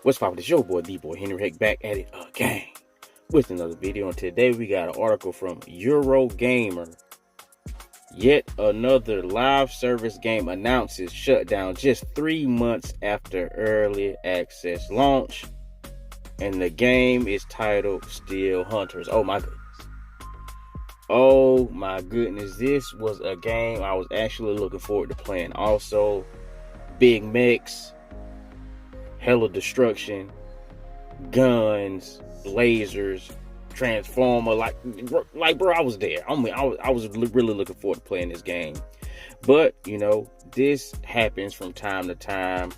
What's poppin'? It's your boy, D-Boy Henry Heck, back at it again with another video. And today we got an article from Eurogamer. Yet another live service game announces shutdown just 3 months after early access launch. And the game is titled Steel Hunters. Oh my goodness. Oh my goodness. This was a game I was actually looking forward to playing. Also, big mechs, hella destruction, guns, lasers, transformer, like bro, I was there. I was really looking forward to playing this game. But you know, this happens from time to time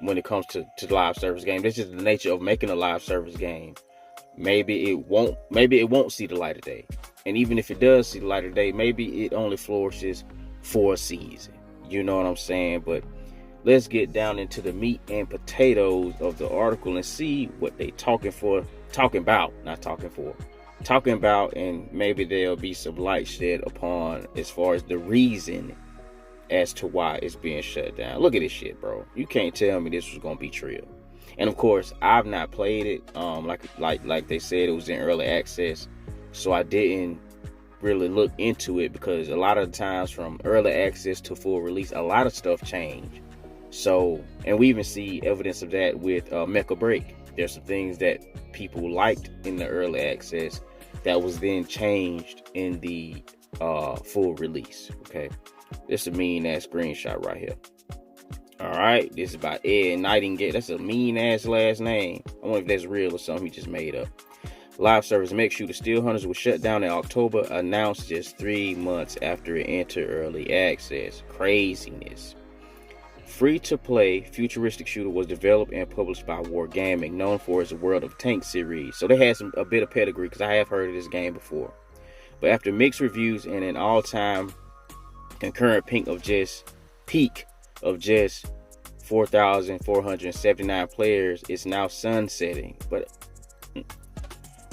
when it comes to live service game. This is the nature of making a live service game. Maybe it won't see the light of day, and even if it does see the light of day, maybe it only flourishes for a season. You know what I'm saying? But let's get down into the meat and potatoes of the article and see what they talking about, and maybe there'll be some light shed upon as far as the reason as to why it's being shut down. Look at this shit, bro. You can't tell me this was gonna be trill. And of course, I've not played it. Like they said, it was in early access, so I didn't really look into it, because a lot of the times from early access to full release, a lot of stuff changed. So, and we even see evidence of that with Mecha Break. There's some things that people liked in the early access that was then changed in the full release. Okay, this is a mean ass screenshot right here. All right, this is by Ed Nightingale. That's a mean ass last name. I wonder if that's real or something he just made up. Live service mech shooter Steel Hunters was shut down in October, announced just 3 months after it entered early access. Craziness. Free-to-play futuristic shooter was developed and published by Wargaming, known for its World of Tanks series. So they had a bit of pedigree, because I have heard of this game before. But after mixed reviews and an all-time concurrent peak of just 4,479 players, it's now sunsetting. But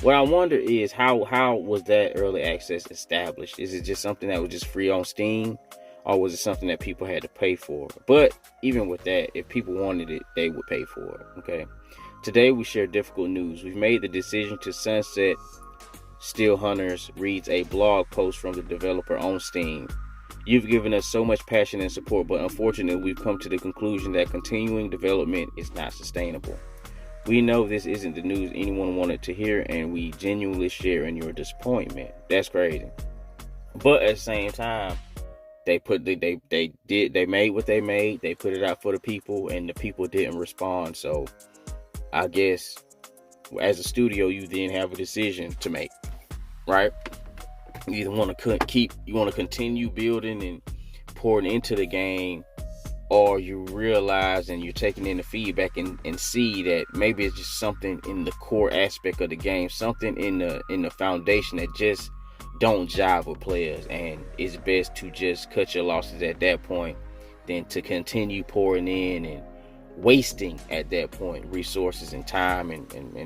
what I wonder is how was that early access established? Is it just something that was just free on Steam? Or was it something that people had to pay for? But even with that, if people wanted it, they would pay for it. Okay. Today we share difficult news. We've made the decision to sunset Steel Hunters, reads a blog post from the developer on Steam. You've given us so much passion and support, but unfortunately we've come to the conclusion that continuing development is not sustainable. We know this isn't the news anyone wanted to hear, and we genuinely share in your disappointment. That's crazy. But at the same time, they made what they made. They put it out for the people, and the people didn't respond. So I guess as a studio, you then have a decision to make, right? You either want to continue building and pouring into the game, or you realize and you're taking in the feedback and see that maybe it's just something in the core aspect of the game, something in the foundation that just don't jive with players, and it's best to just cut your losses at that point than to continue pouring in and wasting at that point resources and time and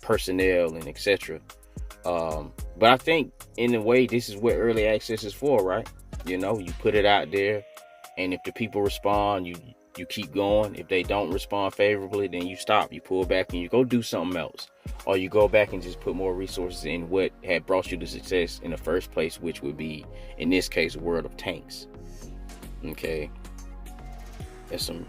personnel and etc. But I think in a way this is what early access is for, right? You know, you put it out there, and if the people respond, you keep going. If they don't respond favorably, then you stop, you pull back, and you go do something else, or you go back and just put more resources in what had brought you to success in the first place, which would be, in this case, World of Tanks. Okay, there's some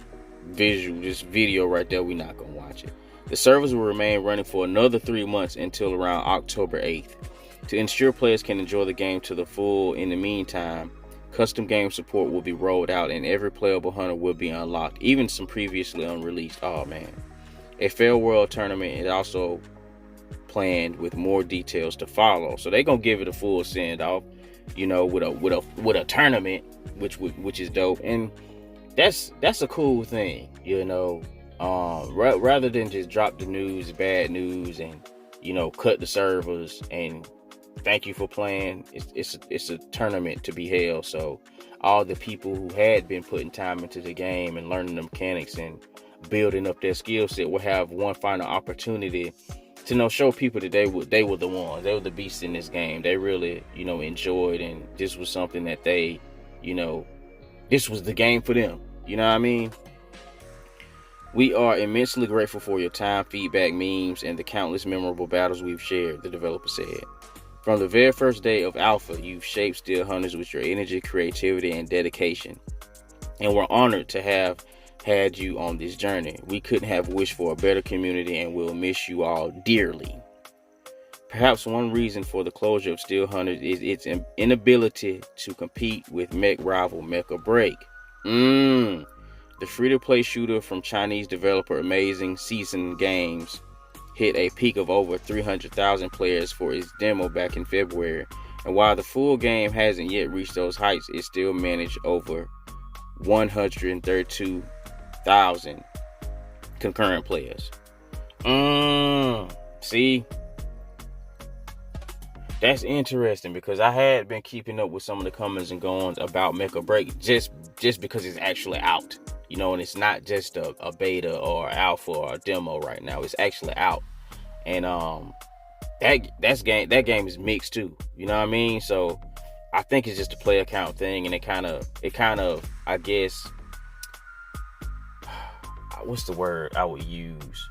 video right there. We're not gonna watch it. The servers will remain running for another 3 months until around October 8th to ensure players can enjoy the game to the full. In the meantime, custom game support will be rolled out, and every playable hunter will be unlocked, even some previously unreleased. Oh man. A fair world tournament is also planned, with more details to follow. So they're gonna give it a full send off, you know, with a tournament, which is dope, and that's a cool thing, you know. Rather than just drop the news, bad news, and you know, cut the servers and thank you for playing. It's a tournament to be held, so all the people who had been putting time into the game and learning the mechanics and building up their skill set will have one final opportunity to show people that they were the ones, they were the beasts in this game. They really enjoyed, and this was something that they this was the game for them. You know what I mean? We are immensely grateful for your time, feedback, memes, and the countless memorable battles we've shared, the developer said. From the very first day of Alpha, you've shaped Steel Hunters with your energy, creativity, and dedication. And we're honored to have had you on this journey. We couldn't have wished for a better community, and we'll miss you all dearly. Perhaps one reason for the closure of Steel Hunters is its inability to compete with mech rival Mecha Break. The free-to-play shooter from Chinese developer Amazing Season Games hit a peak of over 300,000 players for its demo back in February, and while the full game hasn't yet reached those heights, it still managed over 132,000 concurrent players. See? That's interesting because I had been keeping up with some of the comings and goings about Mecha Break just because it's actually out. You know, and it's not just a beta or alpha or a demo right now. It's actually out. And that game is mixed too. You know what I mean? So I think it's just a player count thing, and it kind of I guess, what's the word I would use?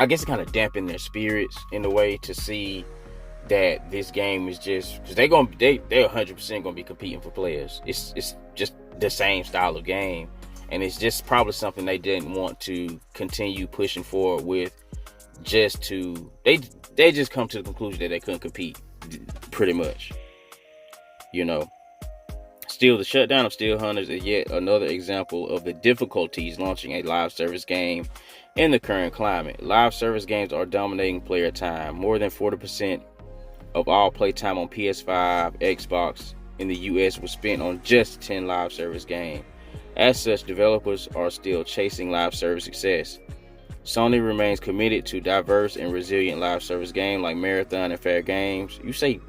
I guess it kind of dampened their spirits in a way to see that this game is just, because they're 100% gonna be competing for players. It's just the same style of game. And it's just probably something they didn't want to continue pushing forward with, they just come to the conclusion that they couldn't compete, pretty much. You know. Still, the shutdown of Steel Hunters is yet another example of the difficulties launching a live service game in the current climate. Live service games are dominating player time. More than 40% of all playtime on PS5, Xbox in the US was spent on just 10 live service games. As such, developers are still chasing live service success. Sony remains committed to diverse and resilient live service games like Marathon and Fair Games. You say,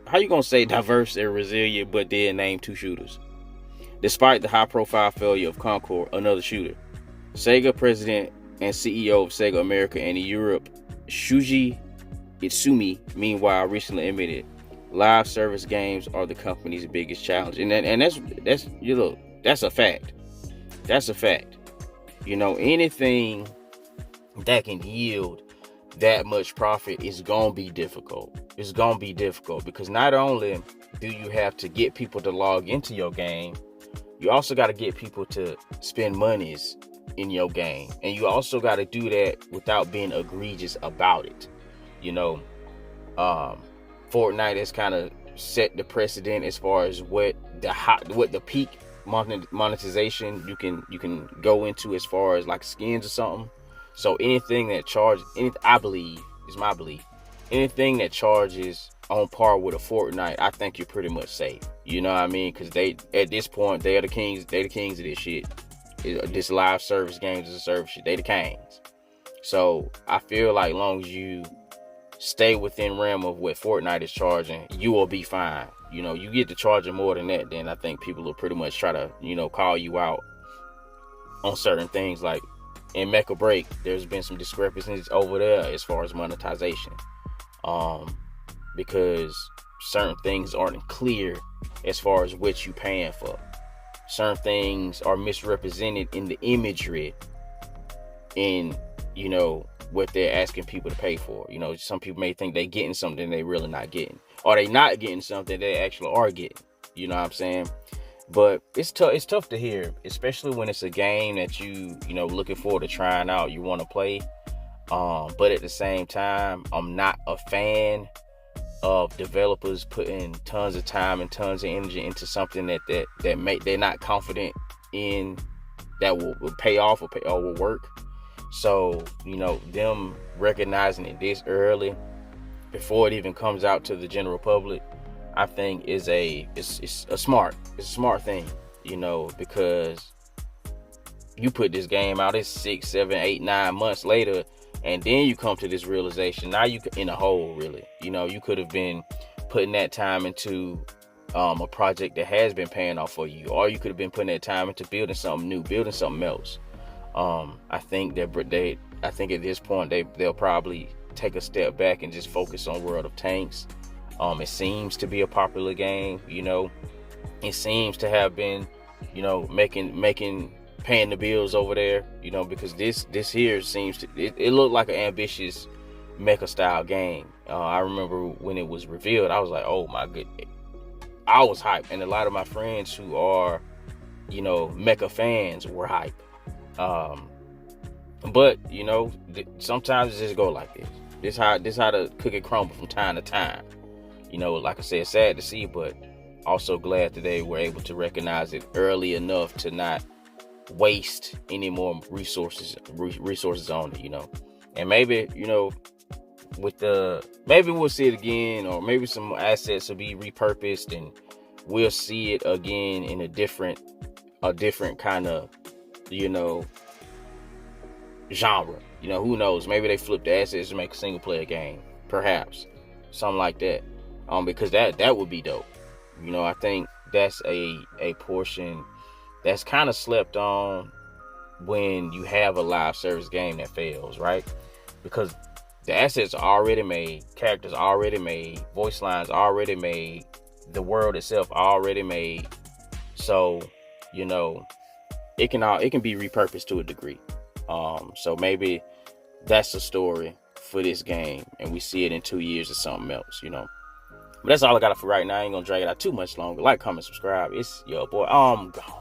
how you gonna say diverse and resilient but then name two shooters? Despite the high-profile failure of Concord, another shooter, Sega president and CEO of Sega America and Europe, Shuji Itsumi, meanwhile, recently admitted live service games are the company's biggest challenge, and that's you know. That's a fact. That's a fact. You know, anything that can yield that much profit is going to be difficult. It's going to be difficult because not only do you have to get people to log into your game, you also got to get people to spend monies in your game. And you also got to do that without being egregious about it. You know, Fortnite has kind of set the precedent as far as what the peak monetization you can go into as far as like skins or something. So anything that charges, I believe, is my belief, anything that charges on par with a Fortnite, I think you're pretty much safe. You know what I mean? Because at this point, they're the kings of this shit. This live service games as a service shit. They the kings. So I feel like as long as you stay within realm of what Fortnite is charging, you will be fine. You know, you get to charging more than that, then I think people will pretty much try to, you know, call you out on certain things. Like in Mecha Break, there's been some discrepancies over there as far as monetization, because certain things aren't clear as far as what you paying for. Certain things are misrepresented in the imagery, in, you know, what they're asking people to pay for. You know, some people may think they're getting something they really not getting, or they not getting something they actually are getting. You know what I'm saying? But it's tough to hear, especially when it's a game that you know, looking forward to trying out, you want to play. But at the same time, I'm not a fan of developers putting tons of time and tons of energy into something that they're not confident in that will pay off or will work. So, you know, them recognizing it this early before it even comes out to the general public, I think it's a smart thing, you know, because you put this game out, it's 6, 7, 8, 9 months later, and then you come to this realization. Now you in a hole, really. You know, you could have been putting that time into a project that has been paying off for you, or you could have been putting that time into building something new, building something else. I think at this point they'll probably take a step back and just focus on World of Tanks. It seems to be a popular game, you know. It seems to have been, you know, making paying the bills over there, you know, because this here seems to it looked like an ambitious mecha style game. I remember when it was revealed, I was like, oh my goodness, I was hyped, and a lot of my friends who are, you know, mecha fans were hyped. But you know, sometimes it just go like this. This how the cookie crumble from time to time. You know, like I said, sad to see, but also glad that they were able to recognize it early enough to not waste any more resources on it. You know, and maybe, you know, maybe we'll see it again, or maybe some assets will be repurposed and we'll see it again in a different kind of, you know, genre. You know, who knows? Maybe they flip the assets to make a single player game, perhaps something like that. Because that would be dope. You know, I think that's a portion that's kind of slept on when you have a live service game that fails, right? Because the assets are already made, characters are already made, voice lines are already made, the world itself already made. So, you know, it can be repurposed to a degree. So maybe that's the story for this game, and we see it in 2 years or something else, you know. But that's all I got for right now. I ain't gonna drag it out too much longer. Like, comment, subscribe. It's your boy. I'm gone.